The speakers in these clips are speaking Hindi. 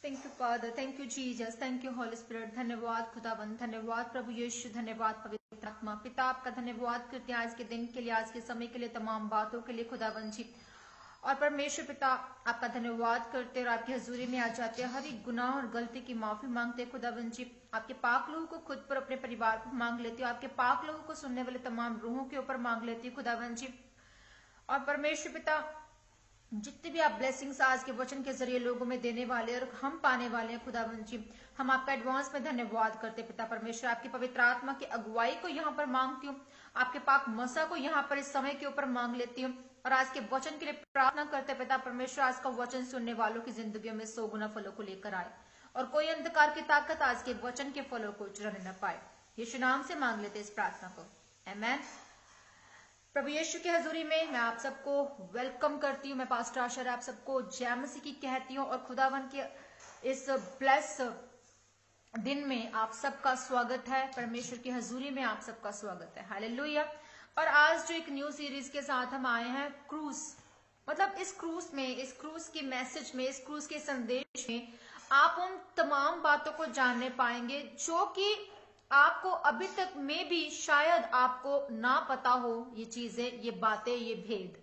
Thank you father, thank you Jesus, thank you Holi spirit. धन्यवाद खुदावन, धन्यवाद प्रभु यीशु, धन्यवाद पवित्र आत्मा। पिता आपका धन्यवाद करते हैं आज के दिन के लिए, आज के समय के लिए, तमाम बातों के लिए खुदावन जी। और परमेश्वर पिता आपका धन्यवाद करते और आपकी हजूरी में आ जाते हैं, हर एक गुनाह और गलती की माफी मांगते खुदावन जी। आपके पाक लोगों को खुद पर, अपने परिवार पर मांग लेती हो, आपके पाक लोगों को सुनने वाले तमाम रूहों के ऊपर मांग लेती है खुदावन जी। और परमेश्वर पिता जितने भी आप ब्लेसिंग्स आज के वचन के जरिए लोगों में देने वाले और हम पाने वाले हैं खुदावन जी, हम आपका एडवांस में धन्यवाद करते पिता परमेश्वर। आपकी पवित्र आत्मा की अगुवाई को यहाँ पर मांगती हूँ, आपके पाक मसा को यहाँ पर इस समय के ऊपर मांग लेती हूँ और आज के वचन के लिए प्रार्थना करते पिता परमेश्वर। आज का वचन सुनने वालों की जिंदगी में 100 गुना फलों को लेकर आए और कोई अंधकार की ताकत आज के वचन के फलों को चुराने न पाए। यीशु नाम से मांग लेते इस प्रार्थना को, आमेन। प्रभु यीशु की हजूरी में मैं आप सबको वेलकम करती हूँ। मैं पास्टर आशा आप सबको जय मसीह की कहती हूँ और खुदावन के इस ब्लेस दिन में आप सबका स्वागत है। परमेश्वर की हजूरी में आप सबका स्वागत है, हालेलुया। और आज जो एक न्यू सीरीज के साथ हम आए हैं, क्रूज, मतलब इस क्रूज में, इस क्रूज की मैसेज में, इस क्रूज के संदेश में आप उन तमाम बातों को जानने पाएंगे जो कि आपको अभी तक में भी शायद आपको ना पता हो, ये चीजें, ये बातें, ये भेद।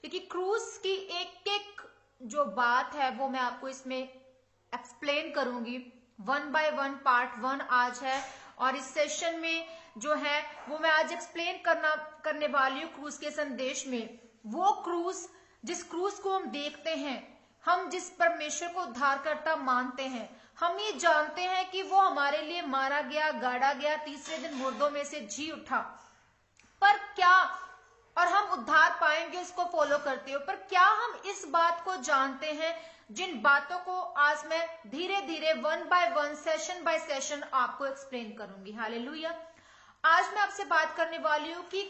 क्योंकि क्रूज की एक एक जो बात है वो मैं आपको इसमें एक्सप्लेन करूंगी। 1 बाय 1 पार्ट 1 आज है और इस सेशन में जो है वो मैं आज एक्सप्लेन करने वाली हूँ क्रूज के संदेश में। वो क्रूज, जिस क्रूज को हम देखते हैं, हम जिस परमेश्वर को उद्धारकर्ता मानते हैं, हम ये जानते हैं कि वो हमारे लिए मारा गया, गाड़ा गया, तीसरे दिन मुर्दों में से जी उठा। पर क्या, और हम उद्धार पाएंगे उसको फॉलो करते हो, पर क्या हम इस बात को जानते हैं, जिन बातों को आज मैं धीरे धीरे 1 बाय 1 सेशन बाय सेशन आपको एक्सप्लेन करूंगी, हालेलुया। आज मैं आपसे बात करने वाली हूं कि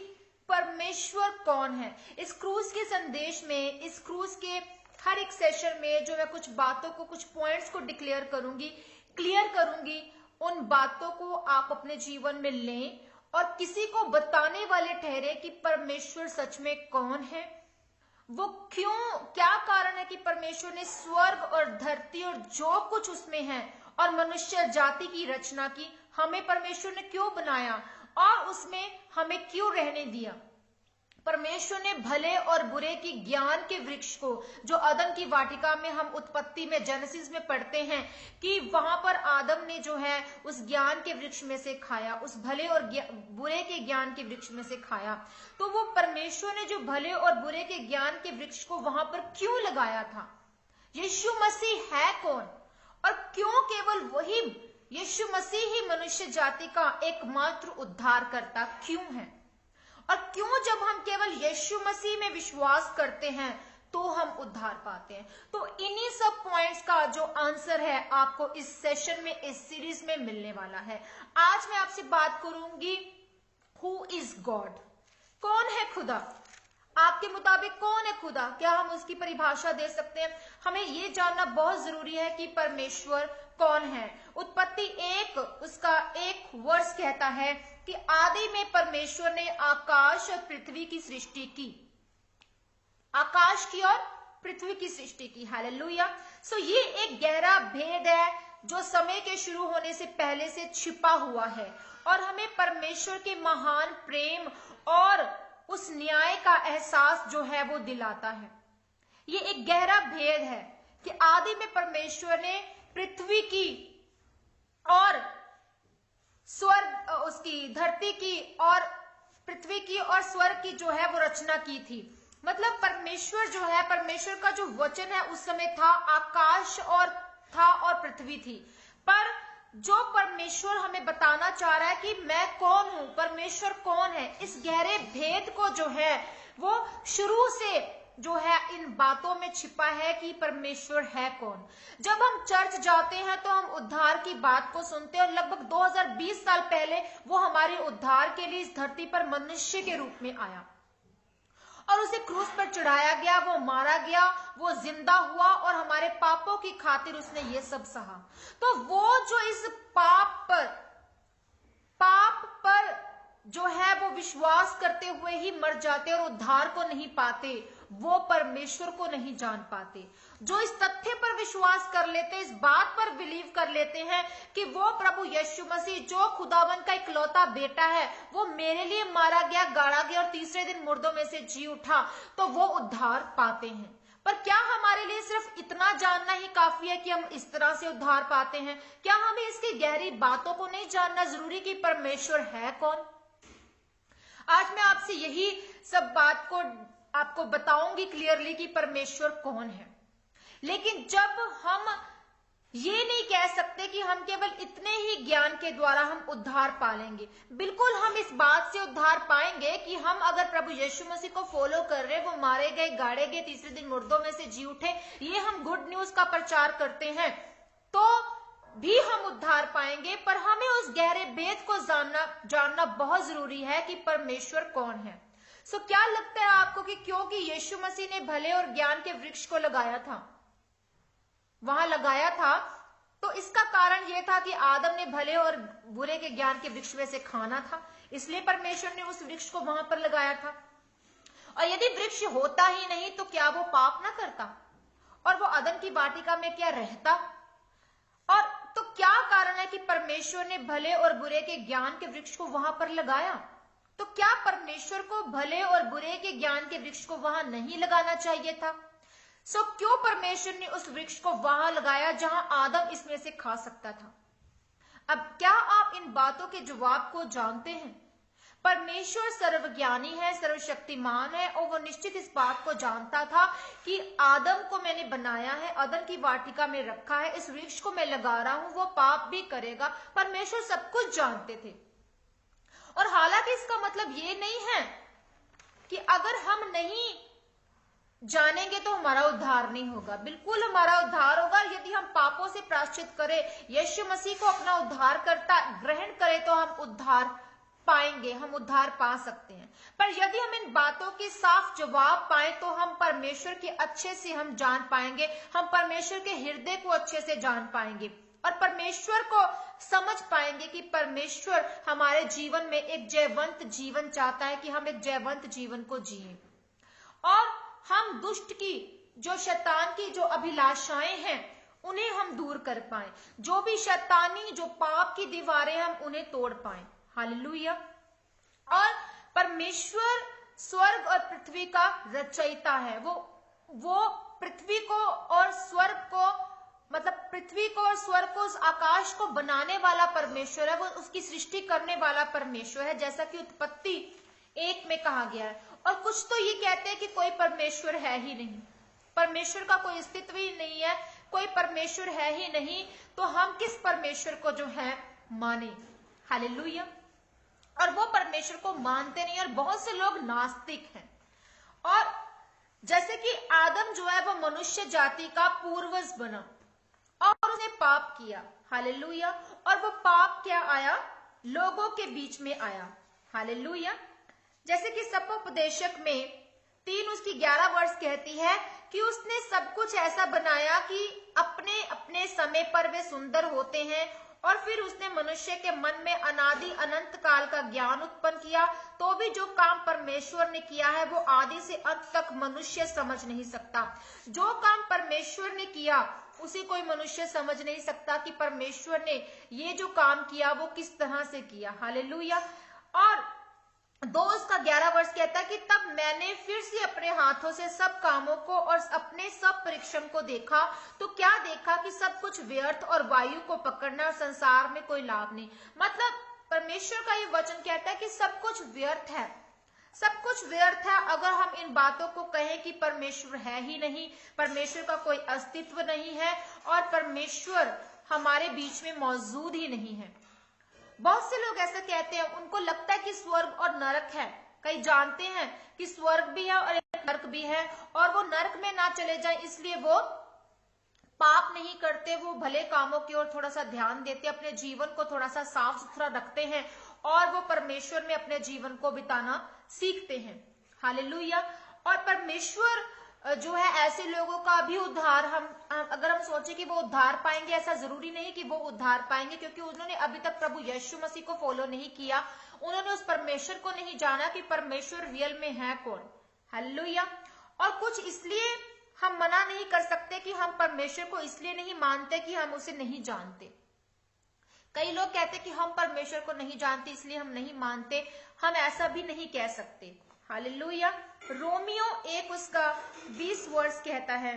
परमेश्वर कौन है। इस क्रूज के संदेश में, इस क्रूज के हर एक सेशन में जो मैं कुछ बातों को, कुछ पॉइंट्स को डिक्लेयर करूंगी, क्लियर करूंगी, उन बातों को आप अपने जीवन में लें और किसी को बताने वाले ठहरे कि परमेश्वर सच में कौन है, वो क्यों, क्या कारण है कि परमेश्वर ने स्वर्ग और धरती और जो कुछ उसमें है और मनुष्य जाति की रचना की, हमें परमेश्वर ने क्यों बनाया और उसमें हमें क्यों रहने दिया। परमेश्वर ने भले और बुरे की ज्ञान के वृक्ष को, जो अदन की वाटिका में हम उत्पत्ति में, जेनेसिस में पढ़ते हैं कि वहां पर आदम ने जो है उस ज्ञान के वृक्ष में से खाया, उस भले और बुरे के ज्ञान के वृक्ष में से खाया। तो वो परमेश्वर ने जो भले और बुरे के ज्ञान के वृक्ष को वहां पर क्यों लगाया था? यीशु मसीह है कौन और क्यों केवल वही यीशु मसीह ही मनुष्य जाति का एकमात्र उद्धारकर्ता क्यों है? और क्यों जब हम केवल यीशु मसीह में विश्वास करते हैं तो हम उद्धार पाते हैं? तो इन्हीं सब पॉइंट्स का जो आंसर है आपको इस सेशन में, इस सीरीज में मिलने वाला है। आज मैं आपसे बात करूंगी, हु इज गॉड, कौन है खुदा? आपके मुताबिक कौन है खुदा? क्या हम उसकी परिभाषा दे सकते हैं? हमें यह जानना बहुत जरूरी है कि परमेश्वर कौन है। उत्पत्ति 1 उसका 1 वर्ष कहता है कि आदि में परमेश्वर ने आकाश और पृथ्वी की सृष्टि की, आकाश की और पृथ्वी की सृष्टि की, हालेलुया। सो ये एक गहरा भेद है जो समय के शुरू होने से पहले से छिपा हुआ है और हमें परमेश्वर के महान प्रेम और उस न्याय का एहसास जो है वो दिलाता है। ये एक गहरा भेद है कि आदि में परमेश्वर ने पृथ्वी की और स्वर्ग, उसकी धरती की और पृथ्वी की और स्वर्ग की जो है वो रचना की थी। मतलब परमेश्वर जो है, परमेश्वर का जो वचन है उस समय था, आकाश और था और पृथ्वी थी। पर जो परमेश्वर हमें बताना चाह रहा है कि मैं कौन हूं, परमेश्वर कौन है, इस गहरे भेद को जो है वो शुरू से जो है इन बातों में छिपा है कि परमेश्वर है कौन। जब हम चर्च जाते हैं तो हम उद्धार की बात को सुनते हैं और लगभग 2020 साल पहले वो हमारे उद्धार के लिए इस धरती पर मनुष्य के रूप में आया और उसे क्रूस पर चढ़ाया गया, वो मारा गया, वो जिंदा हुआ और हमारे पापों की खातिर उसने ये सब सहा। तो वो जो इस पाप पर जो है वो विश्वास करते हुए ही मर जाते और उद्धार को नहीं पाते, वो परमेश्वर को नहीं जान पाते। जो इस तथ्य पर विश्वास कर लेते, इस बात पर बिलीव कर लेते हैं कि वो प्रभु यीशु मसीह जो खुदावन का इकलौता बेटा है, वो मेरे लिए मारा गया, गाड़ा गया और तीसरे दिन मुर्दों में से जी उठा, तो वो उद्धार पाते हैं। पर क्या हमारे लिए सिर्फ इतना जानना ही काफी है कि हम इस तरह से उद्धार पाते हैं? क्या हमें इसकी गहरी बातों को नहीं जानना जरूरी कि परमेश्वर है कौन? आज मैं आपसे यही सब बात को आपको बताऊंगी क्लियरली कि परमेश्वर कौन है। लेकिन जब हम ये नहीं कह सकते कि हम केवल इतने ही ज्ञान के द्वारा हम उद्धार पालेंगे। बिल्कुल हम इस बात से उद्धार पाएंगे कि हम अगर प्रभु यीशु मसीह को फॉलो कर रहे, वो मारे गए, गाड़े गए, तीसरे दिन मुर्दों में से जी उठे, ये हम गुड न्यूज का प्रचार करते हैं, तो भी हम उद्धार पाएंगे। पर हमें उस गहरे भेद को जानना बहुत जरूरी है कि परमेश्वर कौन है। सो क्या लगता है आपको कि क्योंकि यीशु मसीह ने भले और ज्ञान के वृक्ष को लगाया था, वहां लगाया था, तो इसका कारण यह था कि आदम ने भले और बुरे के ज्ञान के वृक्ष में से खाना था, इसलिए परमेश्वर ने उस वृक्ष को वहां पर लगाया था। और यदि वृक्ष होता ही नहीं तो क्या वो पाप ना करता और वो अदन की वाटिका में क्या रहता? और तो क्या कारण है कि परमेश्वर ने भले और बुरे के ज्ञान के वृक्ष को वहां पर लगाया? तो क्या परमेश्वर को भले और बुरे के ज्ञान के वृक्ष को वहां नहीं लगाना चाहिए था? सो क्यों परमेश्वर ने उस वृक्ष को वहां लगाया जहां आदम इसमें से खा सकता था? अब क्या आप इन बातों के जवाब को जानते हैं? परमेश्वर सर्वज्ञानी है, सर्वशक्तिमान है और वो निश्चित इस बात को जानता था कि आदम को मैंने बनाया है, अदन की वाटिका में रखा है, इस वृक्ष को मैं लगा रहा हूं, वो पाप भी करेगा। परमेश्वर सब कुछ जानते थे। और हालांकि इसका मतलब ये नहीं है कि अगर हम नहीं जानेंगे तो हमारा उद्धार नहीं होगा। बिल्कुल हमारा उद्धार होगा यदि हम पापों से प्रायश्चित करें, यीशु मसीह को अपना उद्धारकर्ता ग्रहण करें तो हम उद्धार पाएंगे, हम उद्धार पा सकते हैं। पर यदि हम इन बातों के साफ जवाब पाए तो हम परमेश्वर के अच्छे से हम जान पाएंगे, हम परमेश्वर के हृदय को अच्छे से जान पाएंगे और परमेश्वर को समझ पाएंगे कि परमेश्वर हमारे जीवन में एक जयवंत जीवन चाहता है, कि हम एक जयवंत जीवन को जिए और हम दुष्ट की, जो शैतान की जो अभिलाषाएं हैं उन्हें हम दूर कर पाए, जो भी शैतानी, जो पाप की दीवारें हम उन्हें तोड़ पाए। हालेलुया। और परमेश्वर स्वर्ग और पृथ्वी का रचयिता है। वो पृथ्वी को और स्वर्ग को, मतलब पृथ्वी को और स्वर्ग को, उस आकाश को बनाने वाला परमेश्वर है, वो उसकी सृष्टि करने वाला परमेश्वर है, जैसा कि उत्पत्ति 1 में कहा गया है। और कुछ तो ये कहते हैं कि कोई परमेश्वर है ही नहीं, परमेश्वर का कोई अस्तित्व ही नहीं है, कोई परमेश्वर है ही नहीं, तो हम किस परमेश्वर को जो है माने। हालेलुया। और वो परमेश्वर को मानते नहीं और बहुत से लोग नास्तिक हैं। और जैसे कि आदम जो है वो मनुष्य जाति का पूर्वज बना और उसने पाप किया। हालेलुया। और वो पाप क्या आया? लोगों के बीच में आया। हालेलुया। जैसे कि सपोपदेशक में 3 उसकी 11 वर्ष कहती है कि उसने सब कुछ ऐसा बनाया कि अपने अपने समय पर वे सुंदर होते हैं, और फिर उसने मनुष्य के मन में अनादि अनंत काल का ज्ञान उत्पन्न किया, तो भी जो काम परमेश्वर ने किया है वो आदि से अंत तक मनुष्य समझ नहीं सकता। जो काम परमेश्वर ने किया उसे कोई मनुष्य समझ नहीं सकता कि परमेश्वर ने ये जो काम किया वो किस तरह से किया। हालेलुया। और 2 उसका 11 वर्ष कहता है कि तब मैंने फिर से अपने हाथों से सब कामों को और अपने सब परीक्षण को देखा, तो क्या देखा कि सब कुछ व्यर्थ और वायु को पकड़ना और संसार में कोई लाभ नहीं। मतलब परमेश्वर का ये वचन कहता है कि सब कुछ व्यर्थ है, सब कुछ व्यर्थ है अगर हम इन बातों को कहें कि परमेश्वर है ही नहीं, परमेश्वर का कोई अस्तित्व नहीं है और परमेश्वर हमारे बीच में मौजूद ही नहीं है। बहुत से लोग ऐसा कहते हैं, उनको लगता है कि स्वर्ग और नरक है। कई जानते हैं कि स्वर्ग भी है और नरक भी है, और वो नरक में ना चले जाए इसलिए वो पाप नहीं करते, वो भले कामों की ओर थोड़ा सा ध्यान देते, अपने जीवन को थोड़ा सा साफ सुथरा रखते हैं और वो परमेश्वर में अपने जीवन को बिताना सीखते हैं। हालेलुया। और परमेश्वर जो है ऐसे लोगों का भी उद्धार, हम अगर हम सोचे कि वो उद्धार पाएंगे, ऐसा जरूरी नहीं कि वो उद्धार पाएंगे, क्योंकि उन्होंने अभी तक प्रभु यीशु मसीह को फॉलो नहीं किया, उन्होंने उस परमेश्वर को नहीं जाना कि परमेश्वर रियल में है कौन। हालेलुया। और कुछ इसलिए हम मना नहीं कर सकते कि हम परमेश्वर को इसलिए नहीं मानते कि हम उसे नहीं जानते। कई लोग कहते कि हम परमेश्वर को नहीं जानते इसलिए हम नहीं मानते, हम ऐसा भी नहीं कह सकते। हालेलुया। रोमियो 1 उसका 20 वर्ष कहता है,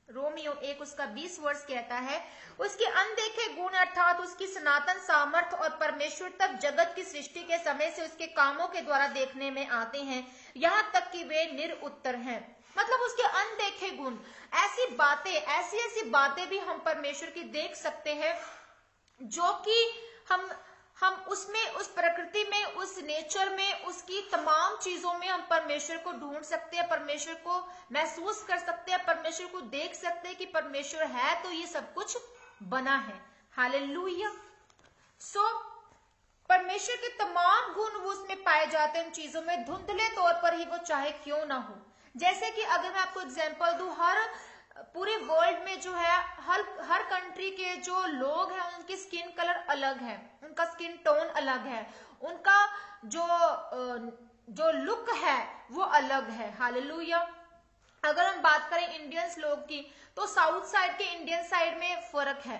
रोमियो 1 उसका 20 वर्ष कहता है, उसके अनदेखे गुण अर्थात उसकी सनातन सामर्थ्य और परमेश्वर तक जगत की सृष्टि के समय से उसके कामों के द्वारा देखने में आते हैं, यहाँ तक कि वे निरुत्तर हैं। मतलब उसके अनदेखे गुण, ऐसी बातें, ऐसी बातें भी हम परमेश्वर की देख सकते हैं जो कि हम उसमें, उस प्रकृति में, उस नेचर में, उसकी तमाम चीजों में हम परमेश्वर को ढूंढ सकते हैं, परमेश्वर को महसूस कर सकते हैं, परमेश्वर को देख सकते हैं कि परमेश्वर है तो ये सब कुछ बना है। हालेलुया। सो परमेश्वर के तमाम गुण वो उसमें पाए जाते हैं, उन चीजों में, धुंधले तौर पर ही वो चाहे क्यों ना हो। जैसे कि अगर मैं आपको एग्जांपल दूं, हर पूरे वर्ल्ड में जो है, हर कंट्री के जो लोग हैं उनकी स्किन कलर अलग है, उनका स्किन टोन अलग है, उनका जो लुक है वो अलग है। हालेलुया। अगर हम बात करें इंडियंस लोग की, तो साउथ साइड के इंडियन साइड में फर्क है,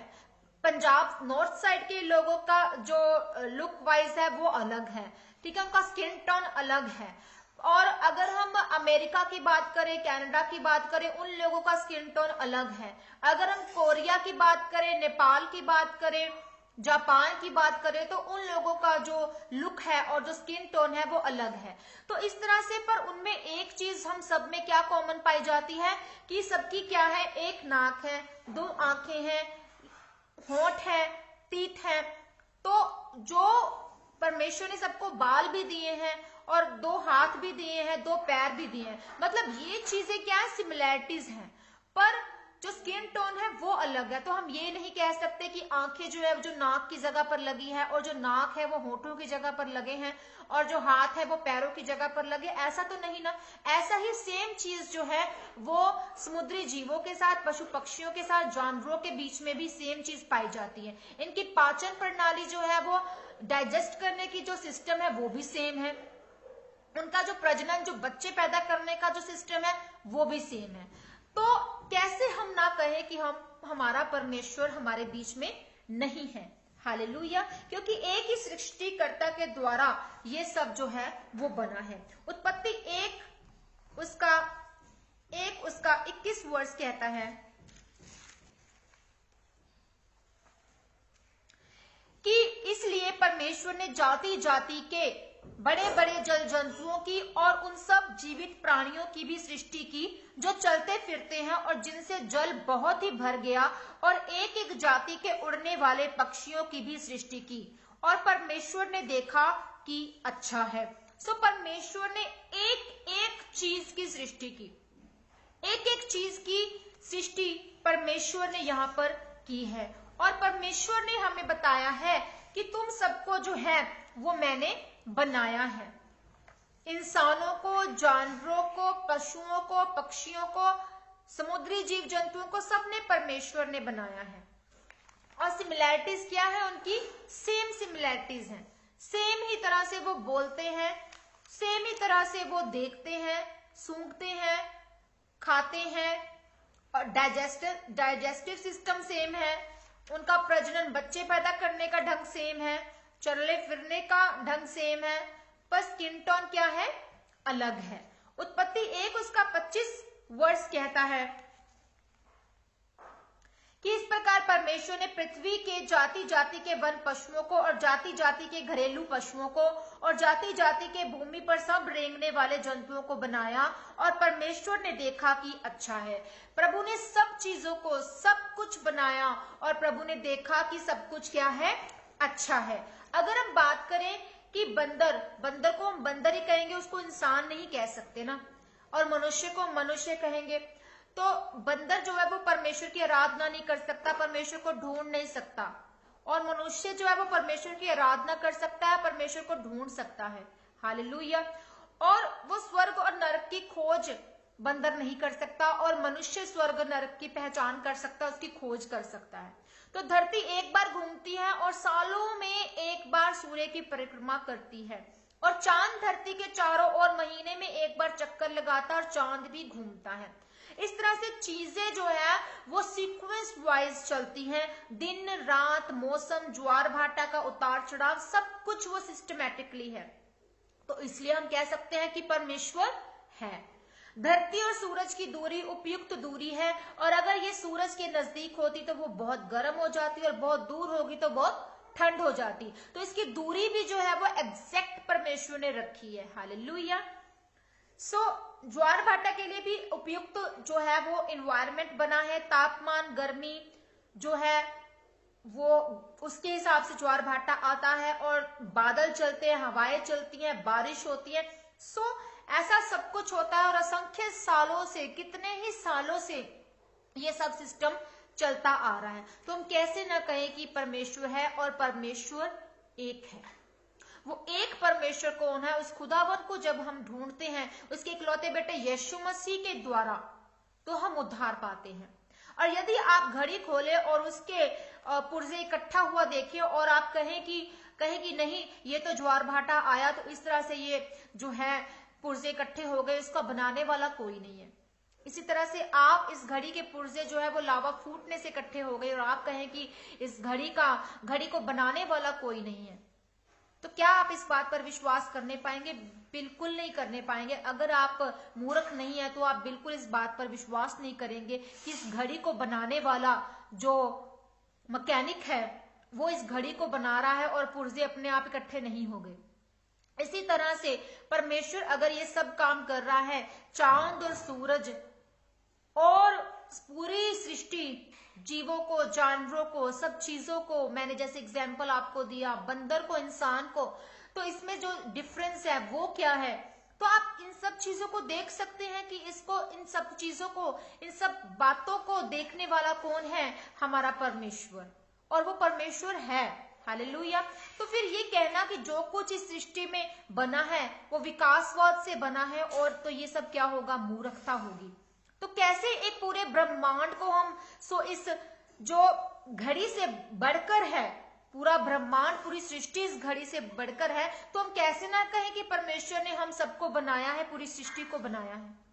पंजाब नॉर्थ साइड के लोगों का जो लुक वाइज है वो अलग है, ठीक है, उनका स्किन टोन अलग है। और अगर हम अमेरिका की बात करें, कनाडा की बात करें, उन लोगों का स्किन टोन अलग है। अगर हम कोरिया की बात करें, नेपाल की बात करें, जापान की बात करें, तो उन लोगों का जो लुक है और जो स्किन टोन है वो अलग है। तो इस तरह से, पर उनमें एक चीज हम सब में क्या कॉमन पाई जाती है कि सबकी क्या है, एक नाक है, 2 आंखें हैं, होंठ है, तीत है। तो जो परमेश्वर ने सबको बाल भी दिए हैं और 2 हाथ भी दिए हैं, 2 पैर भी दिए हैं, मतलब ये चीजें क्या है, सिमिलैरिटीज हैं, पर जो स्किन टोन है वो अलग है। तो हम ये नहीं कह सकते कि आंखें जो है जो नाक की जगह पर लगी है और जो नाक है वो होठों की जगह पर लगे हैं और जो हाथ है वो पैरों की जगह पर लगे, ऐसा तो नहीं ना। ऐसा ही सेम चीज जो है वो समुद्री जीवों के साथ, पशु पक्षियों के साथ, जानवरों के बीच में भी सेम चीज पाई जाती है। इनकी पाचन प्रणाली जो है वो, डाइजेस्ट करने की जो सिस्टम है वो भी सेम है, उनका जो प्रजनन, जो बच्चे पैदा करने का जो सिस्टम है वो भी सेम है। तो कैसे हम ना कहें कि हमारा परमेश्वर हमारे बीच में नहीं है। हालेलुया। क्योंकि एक ही सृष्टिकर्ता के द्वारा ये सब जो है वो बना है। उत्पत्ति 1 उसका 21 वर्ष कहता है कि इसलिए परमेश्वर ने जाति जाति के बड़े बड़े जल जंतुओं की और उन सब जीवित प्राणियों की भी सृष्टि की जो चलते फिरते हैं और जिनसे जल बहुत ही भर गया, और एक एक जाति के उड़ने वाले पक्षियों की भी सृष्टि की, और परमेश्वर ने देखा कि अच्छा है। सो परमेश्वर ने एक एक चीज की सृष्टि की, एक एक चीज की सृष्टि परमेश्वर ने यहाँ पर की है। और परमेश्वर ने हमें बताया है कि तुम सबको जो है वो मैंने बनाया है, इंसानों को, जानवरों को, पशुओं को, पक्षियों को, समुद्री जीव जंतुओं को, सबने परमेश्वर ने बनाया है। और सिमिलैरिटीज क्या है उनकी, सेम सिमिलैरिटीज हैं, सेम ही तरह से वो बोलते हैं, सेम ही तरह से वो देखते हैं, सूंघते हैं, खाते हैं, और डाइजेस्टिव सिस्टम सेम है, उनका प्रजनन, बच्चे पैदा करने का ढंग सेम है, चलने फिरने का ढंग सेम है, पर स्किन टोन क्या है, अलग है। उत्पत्ति 1 उसका 25 वर्ष कहता है कि इस प्रकार परमेश्वर ने पृथ्वी के जाति जाति के वन पशुओं को और जाति जाति के घरेलू पशुओं को और जाति जाति के भूमि पर सब रेंगने वाले जंतुओं को बनाया, और परमेश्वर ने देखा कि अच्छा है। प्रभु ने सब चीजों को, सब कुछ बनाया, और प्रभु ने देखा कि सब कुछ क्या है, अच्छा है। अगर हम बात करें कि बंदर को हम बंदर ही कहेंगे, उसको इंसान नहीं कह सकते ना, और मनुष्य को मनुष्य कहेंगे, तो बंदर जो है वो परमेश्वर की आराधना नहीं कर सकता, परमेश्वर को ढूंढ नहीं सकता, और मनुष्य जो है वो परमेश्वर की आराधना कर सकता है, परमेश्वर को ढूंढ सकता है। हालेलुया। और वो स्वर्ग और नरक की खोज बंदर नहीं कर सकता, और मनुष्य स्वर्ग नरक की पहचान कर सकता है, उसकी खोज कर सकता है। तो धरती एक बार घूमती है और सालों में एक बार सूर्य की परिक्रमा करती है। और चांद धरती के चारों ओर महीने में एक बार चक्कर लगाता है और चांद भी घूमता है। इस तरह से चीजें जो है वो सीक्वेंस वाइज चलती हैं, दिन रात, मौसम, ज्वार भाटा का उतार चढ़ाव, सब कुछ वो सिस्टमैटिकली है। तो इसलिए हम कह सकते हैं कि परमेश्वर है। धरती और सूरज की दूरी उपयुक्त दूरी है, और अगर ये सूरज के नजदीक होती तो वो बहुत गर्म हो जाती और बहुत दूर होगी तो बहुत ठंड हो जाती। तो इसकी दूरी भी जो है वो एग्जैक्ट परमेश्वर ने रखी है। हालेलुया। सो ज्वार भाटा के लिए भी उपयुक्त जो है वो एनवायरमेंट बना है, तापमान, गर्मी जो है वो उसके हिसाब से ज्वार भाटा आता है, और बादल चलते हैं, हवाएं चलती हैं, बारिश होती है। सो ऐसा सब कुछ होता है, और असंख्य सालों से, कितने ही सालों से ये सब सिस्टम चलता आ रहा है। तो हम कैसे ना कहें कि परमेश्वर है, और परमेश्वर एक है। वो एक परमेश्वर कौन है? उस खुदावन को जब हम ढूंढते हैं, उसके इकलौते बेटे यीशु मसीह के द्वारा, तो हम उद्धार पाते हैं। और यदि आप घड़ी खोले और उसके पुर्जे इकट्ठा हुआ देखिए, और आप कहें कि नहीं ये तो ज्वार भाटा आया तो इस तरह से ये जो है पुर्जे इकट्ठे हो गए, इसका बनाने वाला कोई नहीं है। इसी तरह से आप इस घड़ी के पुर्जे जो है वो लावा फूटने से इकट्ठे हो गए, और आप कहें कि इस घड़ी को बनाने वाला कोई नहीं है, तो क्या आप इस बात पर विश्वास करने पाएंगे? बिल्कुल नहीं करने पाएंगे। अगर आप मूर्ख नहीं है तो आप बिल्कुल इस बात पर विश्वास नहीं करेंगे कि इस घड़ी को बनाने वाला जो मैकेनिक है वो इस घड़ी को बना रहा है और पुर्जे अपने आप इकट्ठे नहीं हो गए। इसी तरह से परमेश्वर अगर ये सब काम कर रहा है, चांद और सूरज और पूरी सृष्टि, जीवों को, जानवरों को, सब चीजों को, मैंने जैसे एग्जाम्पल आपको दिया, बंदर को, इंसान को, तो इसमें जो डिफरेंस है वो क्या है? तो आप इन सब चीजों को देख सकते हैं कि इन सब चीजों को, इन सब बातों को देखने वाला कौन है? हमारा परमेश्वर, और वो परमेश्वर है। हालेलुया। तो फिर ये कहना कि जो कुछ इस सृष्टि में बना है वो विकासवाद से बना है, और तो ये सब क्या होगा? मूर्खता होगी। तो कैसे एक पूरे ब्रह्मांड को हम इस जो घड़ी से बढ़कर है, पूरा ब्रह्मांड, पूरी सृष्टि इस घड़ी से बढ़कर है, तो हम कैसे ना कहें कि परमेश्वर ने हम सबको बनाया है, पूरी सृष्टि को बनाया है।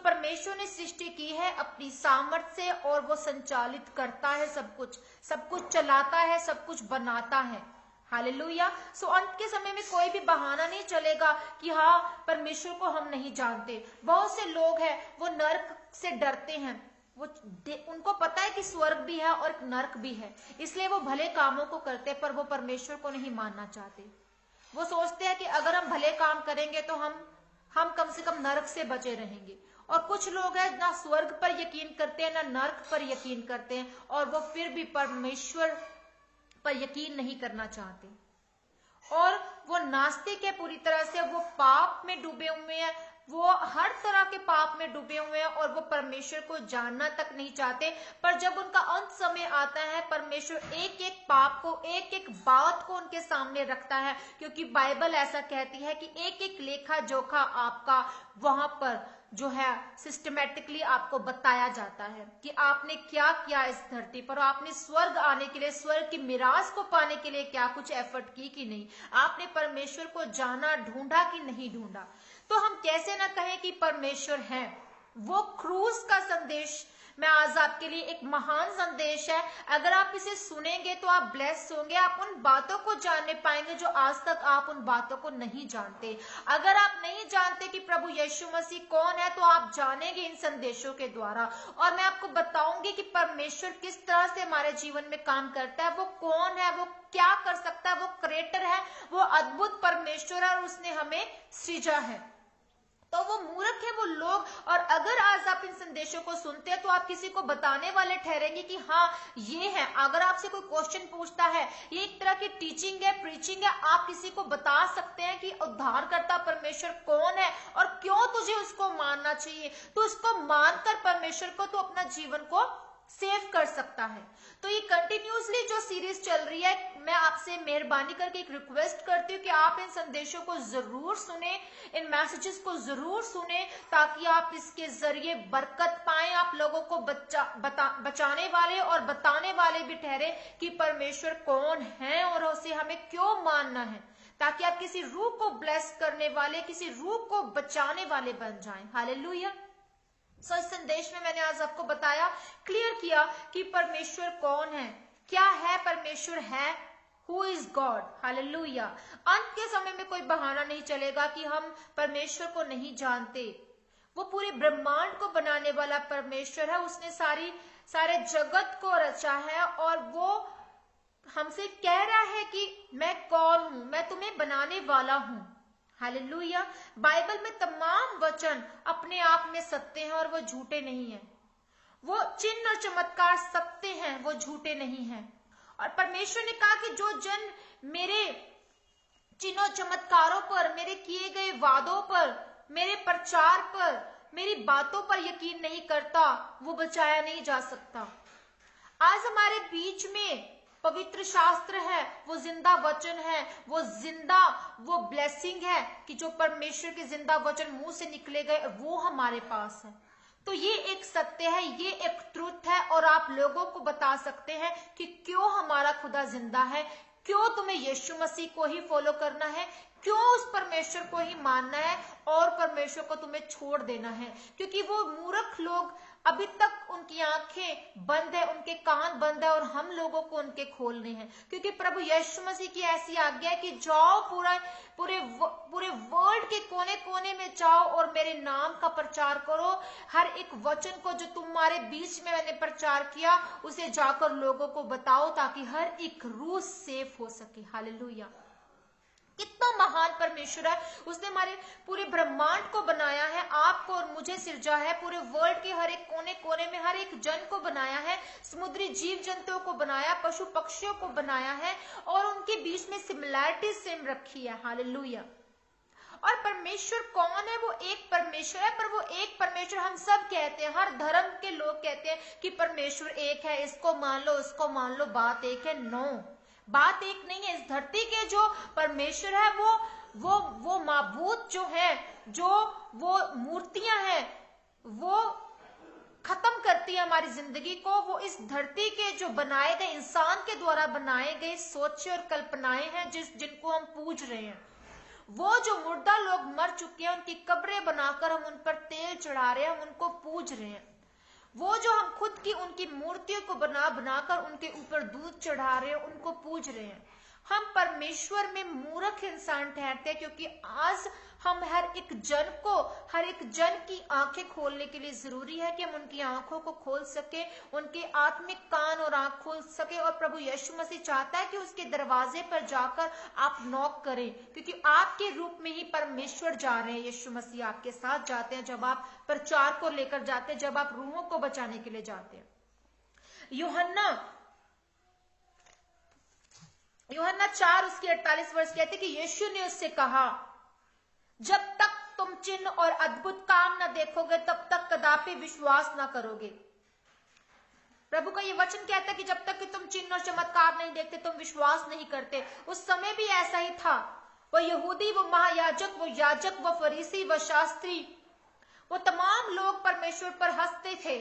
परमेश्वर ने सृष्टि की है अपनी सामर्थ्य से, और वो संचालित करता है सब कुछ चलाता है, सब कुछ बनाता है। हालेलुया। अंत के समय में कोई भी बहाना नहीं चलेगा कि हाँ परमेश्वर को हम नहीं जानते। बहुत से लोग हैं वो नरक से डरते हैं, उनको पता है कि स्वर्ग भी है और नरक भी है, इसलिए वो भले कामों को करते, पर वो परमेश्वर को नहीं मानना चाहते। वो सोचते हैं कि अगर हम भले काम करेंगे तो हम कम से कम नरक से बचे रहेंगे। और कुछ लोग हैं ना स्वर्ग पर यकीन करते हैं ना नरक पर यकीन करते हैं, और वो फिर भी परमेश्वर पर यकीन नहीं करना चाहते, और वो नास्तिक है पूरी तरह से। वो पाप में डूबे हुए हैं, वो हर तरह के पाप में डूबे हुए हैं, और वो परमेश्वर को जानना तक नहीं चाहते। पर जब उनका अंत समय आता है, परमेश्वर एक एक पाप को, एक एक बात को उनके सामने रखता है, क्योंकि बाइबल ऐसा कहती है कि एक एक लेखा जोखा आपका वहां पर जो है सिस्टमेटिकली आपको बताया जाता है कि आपने क्या किया इस धरती पर, आपने स्वर्ग आने के लिए, स्वर्ग की मिरास को पाने के लिए क्या कुछ एफर्ट की कि नहीं, आपने परमेश्वर को जाना, ढूंढा कि नहीं ढूंढा। तो हम कैसे ना कहें कि परमेश्वर है। वो क्रूस का संदेश मैं आज आपके लिए एक महान संदेश है, अगर आप इसे सुनेंगे तो आप ब्लेस होंगे, आप उन बातों को जानने पाएंगे जो आज तक आप उन बातों को नहीं जानते। अगर आप नहीं जानते कि प्रभु यीशु मसीह कौन है, तो आप जानेंगे इन संदेशों के द्वारा, और मैं आपको बताऊंगी कि परमेश्वर किस तरह से हमारे जीवन में काम करता है, वो कौन है, वो क्या कर सकता है, वो क्रिएटर है, वो अद्भुत परमेश्वर है, और उसने हमें सृजा है। तो वो मूर्ख है वो लोग, और अगर आज आप इन संदेशों को सुनते हैं तो आप किसी को बताने वाले ठहरेंगे कि हाँ ये है। अगर आपसे कोई क्वेश्चन पूछता है, ये एक तरह की टीचिंग है, प्रीचिंग है, आप किसी को बता सकते हैं कि उद्धारकर्ता परमेश्वर कौन है और क्यों तुझे उसको मानना चाहिए। तो उसको मानकर परमेश्वर को तो अपना जीवन को सेव कर सकता है। तो ये कंटिन्यूसली जो सीरीज चल रही है, मैं आपसे मेहरबानी करके एक रिक्वेस्ट करती हूँ कि आप इन संदेशों को जरूर सुने, इन मैसेजेस को जरूर सुने, ताकि आप इसके जरिए बरकत पाएं, आप लोगों को बचाने वाले और बताने वाले भी ठहरे कि परमेश्वर कौन है और उसे हमें क्यों मानना है। ताकि आप किसी रूह को ब्लेस करने वाले, किसी रूह को बचाने वाले बन जाएं। हालेलुया। सो इस संदेश में मैंने आज आपको बताया, क्लियर किया कि परमेश्वर कौन है, क्या है परमेश्वर है, हु इज गॉड। हालेलुया। अंत के समय में कोई बहाना नहीं चलेगा कि हम परमेश्वर को नहीं जानते। वो पूरे ब्रह्मांड को बनाने वाला परमेश्वर है, उसने सारे जगत को रचा है और वो हमसे कह रहा है कि मैं कौन हूं, मैं तुम्हें बनाने वाला हूं। हालेलुया। बाइबल में तमाम वचन अपने आप में सत्य हैं और वो झूठे नहीं हैं। वो चिन्ह और चमत्कार सत्य हैं, वो झूठे नहीं हैं। और परमेश्वर ने कहा कि जो जन मेरे चिन्हों चमत्कारों पर, मेरे किए गए वादों पर, मेरे प्रचार पर, मेरी बातों पर यकीन नहीं करता, वो बचाया नहीं जा सकता। आज हमारे बीच में पवित्र शास्त्र है, वो जिंदा वचन है, वो ब्लेसिंग है कि जो परमेश्वर के जिंदा वचन मुंह से निकले गए वो हमारे पास है। तो ये एक सत्य है, ये एक ट्रुथ है और आप लोगों को बता सकते हैं कि क्यों हमारा खुदा जिंदा है, क्यों तुम्हें यीशु मसीह को ही फॉलो करना है, क्यों उस परमेश्वर को ही मानना है और परमेश्वर को तुम्हें छोड़ देना है। क्योंकि वो मूर्ख लोग अभी तक उनकी आंखें बंद है, उनके कान बंद है और हम लोगों को उनके खोलने हैं। क्योंकि प्रभु यीशु मसीह की ऐसी आज्ञा है कि जाओ पूरे वर्ल्ड के कोने कोने में जाओ और मेरे नाम का प्रचार करो। हर एक वचन को जो तुम्हारे बीच में मैंने प्रचार किया उसे जाकर लोगों को बताओ ताकि हर एक रूह सेफ हो सके। हालेलुया। कितना महान परमेश्वर है, उसने हमारे पूरे ब्रह्मांड को बनाया है, आपको और मुझे सिरजा है, पूरे वर्ल्ड के हर एक कोने कोने में हर एक जन को बनाया है, समुद्री जीव जंतुओं को बनाया, पशु पक्षियों को बनाया है और उनके बीच में सिमिलैरिटी सेम रखी है। हालेलुया। और परमेश्वर कौन है? वो एक परमेश्वर है, पर वो एक परमेश्वर हम सब कहते हैं, हर धर्म के लोग कहते हैं कि परमेश्वर एक है, इसको मान लो उसको मान लो, बात एक है। नो, बात एक नहीं है। इस धरती के जो परमेश्वर है वो माबूद जो है, जो वो मूर्तियां हैं वो खत्म करती है हमारी जिंदगी को। वो इस धरती के जो बनाए गए इंसान के द्वारा बनाए गए सोचे और कल्पनाएं हैं जिनको हम पूज रहे हैं। वो जो मुर्दा लोग मर चुके हैं उनकी कब्रें बनाकर हम उन पर तेल चढ़ा रहे हैं, हम उनको पूज रहे हैं। वो जो हम खुद की उनकी मूर्तियों को बनाकर उनके ऊपर दूध चढ़ा रहे हैं, उनको पूज रहे हैं। हम परमेश्वर में मूर्ख इंसान ठहरते हैं क्योंकि आज हम हर एक जन की आंखें खोलने के लिए जरूरी है कि हम उनकी आंखों को खोल सके, उनके आत्मिक कान और आंख खोल सके। और प्रभु यीशु मसीह चाहता है कि उसके दरवाजे पर जाकर आप नॉक करें, क्योंकि आपके रूप में ही परमेश्वर जा रहे हैं। यीशु मसीह आपके साथ जाते हैं जब आप प्रचार को लेकर जाते हैं, जब आप रूहों को बचाने के लिए जाते हैं। यूहन्ना 4 उसके 48 वर्ष कहते कि यीशु ने उससे कहा, जब तक तुम चिन्ह और अद्भुत काम न देखोगे तब तक कदापि विश्वास न करोगे। प्रभु का ये वचन कहता है कि जब तक कि तुम चिन्ह और चमत्कार नहीं देखते तुम विश्वास नहीं करते। उस समय भी ऐसा ही था। वो यहूदी, वो महायाजक, वो याजक, वो फरीसी, वो शास्त्री, वो तमाम लोग परमेश्वर पर हंसते थे।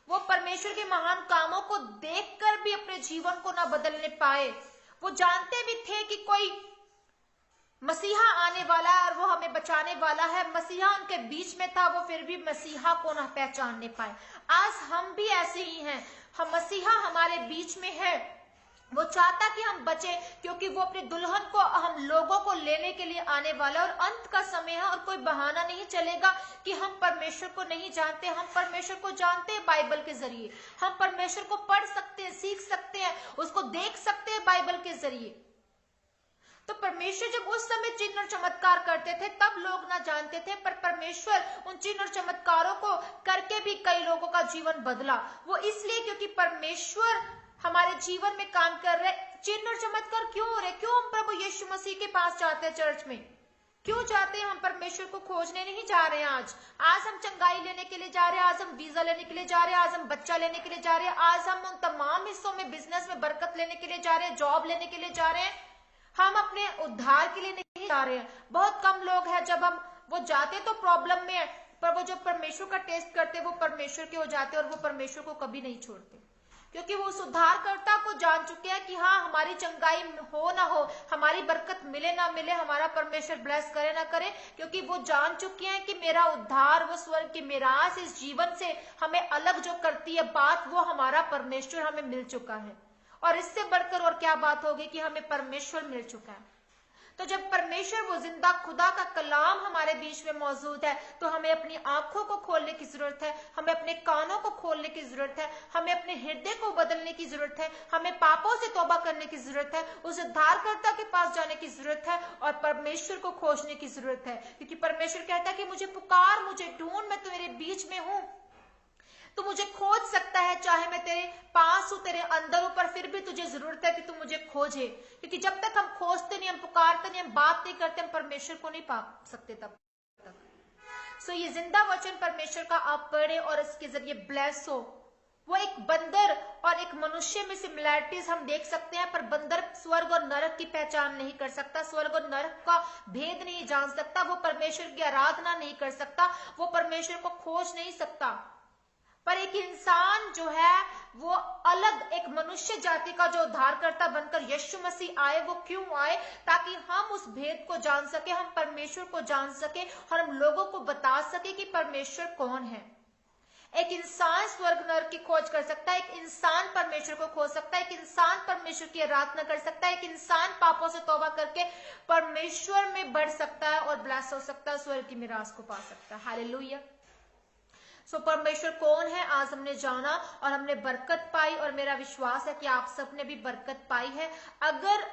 वो परमेश्वर के महान कामों को देखकर भी अपने जीवन को न बदलने पाए। वो जानते भी थे कि कोई मसीहा आने वाला है और वो हमें बचाने वाला है। मसीहा उनके बीच में था, वो फिर भी मसीहा को ना पहचानने पाए। आज हम भी ऐसे ही हैं। हम मसीहा हमारे बीच में है, वो चाहता कि हम बचे क्योंकि वो अपने दुल्हन को हम लोगों को लेने के लिए आने वाला है। और अंत का समय है और कोई बहाना नहीं चलेगा कि हम परमेश्वर को नहीं जानते। हम परमेश्वर को जानते हैं बाइबल के जरिए। हम परमेश्वर को पढ़ सकते हैं, सीख सकते हैं, उसको देख सकते हैं बाइबल के जरिए। तो परमेश्वर जब उस समय चिन्ह और चमत्कार करते थे तब लोग ना जानते थे, पर परमेश्वर उन चिन्ह और चमत्कारों को करके भी कई लोगों का जीवन बदला। वो इसलिए क्योंकि परमेश्वर हमारे जीवन में काम कर रहे। चिन्ह और चमत्कार क्यों हो रहे? क्यों हम प्रभु यीशु मसीह के पास जाते हैं? चर्च में क्यों जाते हैं? हम परमेश्वर को खोजने नहीं जा रहे हैं। आज हम चंगाई लेने के लिए जा रहे हैं, आज हम वीजा लेने के लिए जा रहे हैं, आज हम बच्चा लेने के लिए जा रहे हैं, आज हम उन तमाम हिस्सों में बिजनेस में बरकत लेने के लिए जा रहे हैं, जॉब लेने के लिए जा रहे हैं। हम अपने उद्धार के लिए नहीं जा रहे हैं। बहुत कम लोग हैं जब वो जाते तो प्रॉब्लम में है, पर वो जब परमेश्वर का टेस्ट करते वो परमेश्वर के हो जाते और वो परमेश्वर को कभी नहीं छोड़ते। क्योंकि वो उस उद्धारकर्ता को जान चुके हैं कि हाँ, हमारी चंगाई हो ना हो, हमारी बरकत मिले ना मिले, हमारा परमेश्वर ब्लेस करे ना करे, क्योंकि वो जान चुके हैं कि मेरा उद्धार, वो स्वर्ग की मिरास इस जीवन से हमें अलग जो करती है बात, वो हमारा परमेश्वर हमें मिल चुका है। और इससे बढ़कर और क्या बात होगी कि हमें परमेश्वर मिल चुका है। तो जब परमेश्वर, वो जिंदा खुदा का कलाम हमारे बीच में मौजूद है, तो हमें अपनी आंखों को खोलने की जरूरत है, हमें अपने कानों को खोलने की जरूरत है, हमें अपने हृदय को बदलने की जरूरत है, हमें पापों से तौबा करने की जरूरत है, उस उद्धारकर्ता के पास जाने की जरूरत है और परमेश्वर को खोजने की जरूरत है। क्योंकि परमेश्वर कहता है कि मुझे पुकार, मुझे ढूंढ, मैं तेरे बीच में हूं, तू मुझे खोज सकता है, चाहे मैं तेरे पास हूं, तेरे अंदर हूं, पर फिर भी तुझे जरूरत है कि तू मुझे खोजे। क्योंकि जब तक हम खोजते नहीं, हम पुकारते नहीं, हम बात नहीं करते, हम परमेश्वर को नहीं पा सकते तब तक। ये जिंदा वचन परमेश्वर का आप पढ़े और इसके जरिए ब्लेस हो। वो एक बंदर और एक मनुष्य में सिमिलैरिटीज हम देख सकते हैं, पर बंदर स्वर्ग और नरक की पहचान नहीं कर सकता, स्वर्ग और नरक का भेद नहीं जान सकता, वो परमेश्वर की आराधना नहीं कर सकता, वो परमेश्वर को खोज नहीं सकता। पर एक इंसान जो है, वो अलग एक मनुष्य जाति का जो उद्धारकर्ता बनकर यीशु मसीह आए, वो क्यों आए? ताकि हम उस भेद को जान सके, हम परमेश्वर को जान सके और हम लोगों को बता सके कि परमेश्वर कौन है। एक इंसान स्वर्ग नरक की खोज कर सकता है, एक इंसान परमेश्वर को खोज सकता है, एक इंसान परमेश्वर की आराधना कर सकता है, एक इंसान पापों से तौबा करके परमेश्वर में बढ़ सकता है और ब्लेस हो सकता है, स्वर्ग की मिरास को पा सकता है। हालेलुया। परमेश्वर कौन है आज हमने जाना और हमने बरकत पाई, और मेरा विश्वास है कि आप सबने भी बरकत पाई है। अगर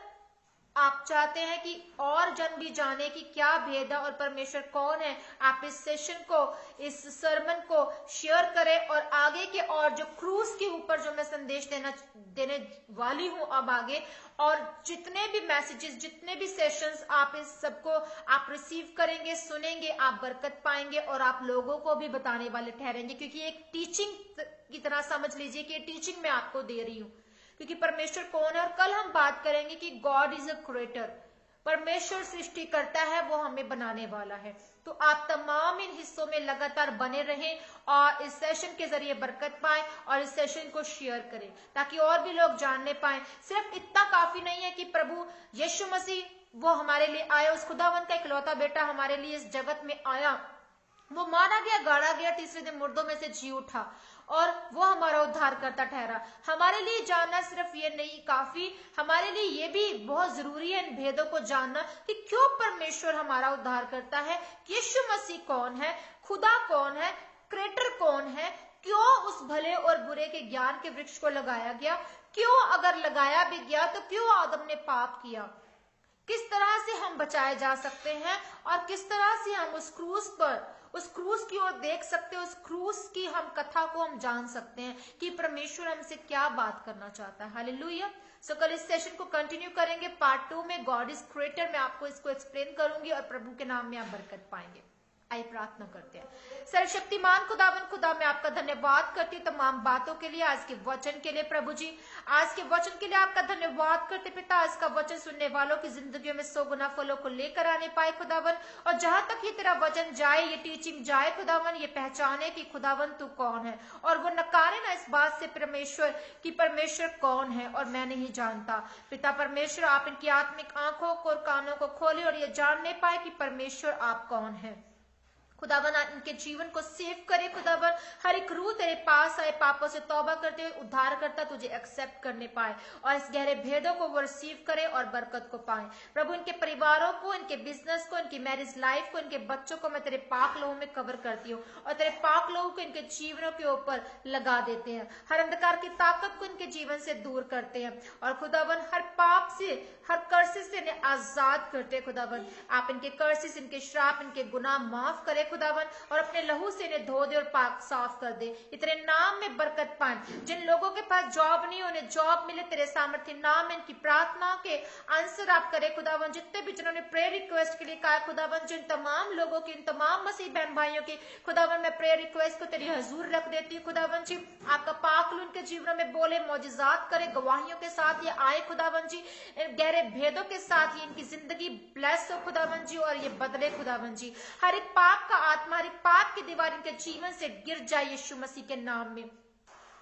आप चाहते हैं कि और जन भी जाने कि क्या भेद है और परमेश्वर कौन है, आप इस सेशन को, इस सरमन को शेयर करें और आगे के और जो क्रूज के ऊपर जो मैं संदेश देने वाली हूं अब आगे, और जितने भी मैसेजेस, जितने भी सेशंस आप इस सबको आप रिसीव करेंगे, सुनेंगे, आप बरकत पाएंगे और आप लोगों को भी बताने वाले ठहरेंगे। क्योंकि एक टीचिंग की तरह समझ लीजिए कि टीचिंग मैं आपको दे रही हूं, क्योंकि परमेश्वर कौन है। और कल हम बात करेंगे कि गॉड इज अ क्रिएटर, परमेश्वर सृष्टि करता है, वो हमें बनाने वाला है। तो आप तमाम इन हिस्सों में लगातार बने रहें और इस सेशन के जरिए बरकत पाएं और इस सेशन को शेयर करें ताकि और भी लोग जानने पाएं। सिर्फ इतना काफी नहीं है कि प्रभु यीशु मसीह वो हमारे लिए आया, उस खुदावन का इकलौता बेटा हमारे लिए इस जगत में आया, वो मारा गया, गाड़ा गया, तीसरे दिन मुर्दों में से जी उठा और वो हमारा उद्धार करता ठहरा। हमारे लिए जानना सिर्फ ये नहीं काफी, हमारे लिए ये भी बहुत जरूरी है इन भेदों को जानना कि क्यों परमेश्वर हमारा उद्धार करता है, यीशु मसीह कौन है, खुदा कौन है, क्रिएटर कौन है, क्यों उस भले और बुरे के ज्ञान के वृक्ष को लगाया गया, क्यों अगर लगाया भी गया तो क्यों आदम ने पाप किया, किस तरह से हम बचाए जा सकते हैं और किस तरह से हम उस क्रूज पर, उस क्रूज की ओर देख सकते हैं, उस क्रूज की हम कथा को हम जान सकते हैं कि परमेश्वर हमसे क्या बात करना चाहता है। हालेलुया। सो कल इस सेशन को कंटिन्यू करेंगे, पार्ट 2 में गॉड इज क्रिएटर, मैं आपको इसको एक्सप्लेन करूंगी और प्रभु के नाम में आप बरकत पाएंगे। आइए प्रार्थना करते हैं। सर्वशक्तिमान खुदावन खुदा, मैं आपका धन्यवाद करती हूँ तमाम बातों के लिए, आज के वचन के लिए प्रभु जी, आज के वचन के लिए आपका धन्यवाद करते पिता। आज का वचन सुनने वालों की जिंदगियों में 100 गुना फलों को लेकर आने पाए खुदावन, और जहां तक ये तेरा वचन जाए, ये टीचिंग जाए खुदावन, ये पहचाने कि खुदावन तू कौन है, और वो नकारे ना इस बात से परमेश्वर कि परमेश्वर कौन है और मैं नहीं जानता। पिता परमेश्वर, आप इनकी आत्मिक आंखों को और कानों को खोले और ये जानने पाए कि परमेश्वर आप कौन है। खुदावन इनके जीवन को सेव करे खुदावन, हर एक रूह तेरे पास आए, पापों से तौबा करते हुए उद्धार करता तुझे एक्सेप्ट करने पाए और इस गहरे भेदों को वो रिसीव करे और बरकत को पाए। प्रभु इनके परिवारों को, इनके बिजनेस को, इनकी मैरिज लाइफ को, इनके बच्चों को मैं तेरे पाक लोगों में कवर करती हूँ और तेरे पाक लोगों को इनके जीवनों के ऊपर लगा देते हैं, हर अंधकार की ताकत को इनके जीवन से दूर करते हैं और खुदावन हर पाप से, हर कर्सिस से इन्हें आजाद करते हैं। खुदावन आप इनके कर्सिस, इनके श्राप, इनके गुनाह माफ करे खुदावन, और अपने लहू से इन्हें धो दे और पाक साफ कर दे। तेरे नाम में बरकत पाए। जिन लोगों के पास जॉब नहीं, उन्हें जॉब मिले तेरे सामर्थ्य नाम में। इनकी प्रार्थनाओं के आंसर आप करे खुदावन। जितने भी जिन्होंने प्रेयर रिक्वेस्ट के लिए कहा खुदावन, जिन तमाम लोगों की, इन तमाम मसीह बहन भाइयों की खुदावन मैं प्रेयर रिक्वेस्ट को तेरी हजूर रख देती हूँ खुदावन जी। आपका पाक लू इनके जीवनों में बोले, मौजिजात करे, गवाहियों के साथ ये आए खुदावन जी, गहरे भेदों के साथ ही इनकी जिंदगी ब्लेस हो खुदावन जी और ये बदले खुदावन जी। हर एक पाप का आत्मा, हर एक पाप की दीवार इनके जीवन से गिर जाए यीशु मसीह के नाम में।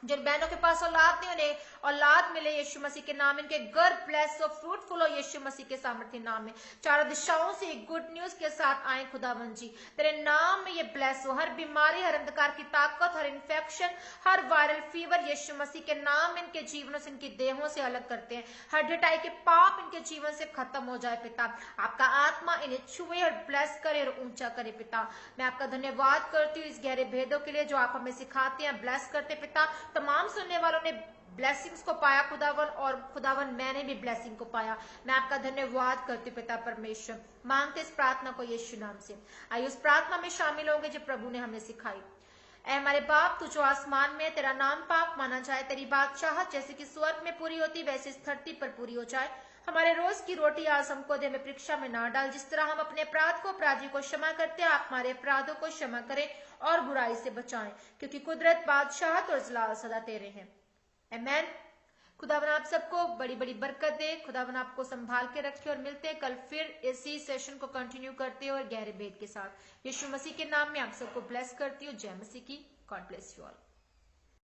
जिन बहनों के पास औलाद नहीं, उन्हें औलाद मिले यीशु मसीह के नाम, इनके घर ब्लेस और फ्रूटफुल हो यीशु मसीह के सामर्थ्य नाम में। चारों दिशाओं से गुड न्यूज के साथ आए खुदावन जी, तेरे नाम में ये ब्लेस हो। हर बीमारी, हर अंधकार की ताकत, हर इन्फेक्शन, हर वायरल फीवर यीशु मसीह के नाम इनके जीवनों से, इनकी देहों से अलग करते हैं। हर ढटाई के पाप इनके जीवन से खत्म हो जाए पिता। आपका आत्मा इन्हें छुए और ब्लेस करे और ऊंचा करे पिता। मैं आपका धन्यवाद करती हूँ इस गहरे भेदों के लिए जो आप हमें सिखाते हैं, ब्लेस करते पिता। तमाम सुनने वालों ने ब्लेसिंग्स को पाया खुदावन, और खुदावन मैंने भी ब्लेसिंग को पाया। मैं आपका धन्यवाद करती हूँ पिता परमेश्वर। मांगते इस प्रार्थना को यीशु नाम से। आइए उस प्रार्थना में शामिल होंगे जो प्रभु ने हमें सिखाई। ऐ हमारे बाप, तू जो आसमान में, तेरा नाम पाक माना जाए, तेरी बादशाहत जैसे कि स्वर्ग में पूरी होती वैसे इस धरती पर पूरी हो जाए। हमारे रोज की रोटी आज हमको दे, हमें परीक्षा में ना डाल। जिस तरह हम अपने अपराध को अपराधी को क्षमा करते हैं, आप हमारे अपराधों को क्षमा करें और बुराई से बचाएं, क्योंकि कुदरत, बादशाहत और जलाल सदा तेरे हैं। आमीन। खुदावन आप सबको बड़ी बड़ी बरकत दे। खुदावन आपको संभाल के रखे, और मिलते हैं कल फिर इसी सेशन को कंटिन्यू करते हैं और गहरे भेद के साथ। यीशु मसीह के नाम में आप सबको ब्लेस करती हूँ। जय मसीह की। God bless you all.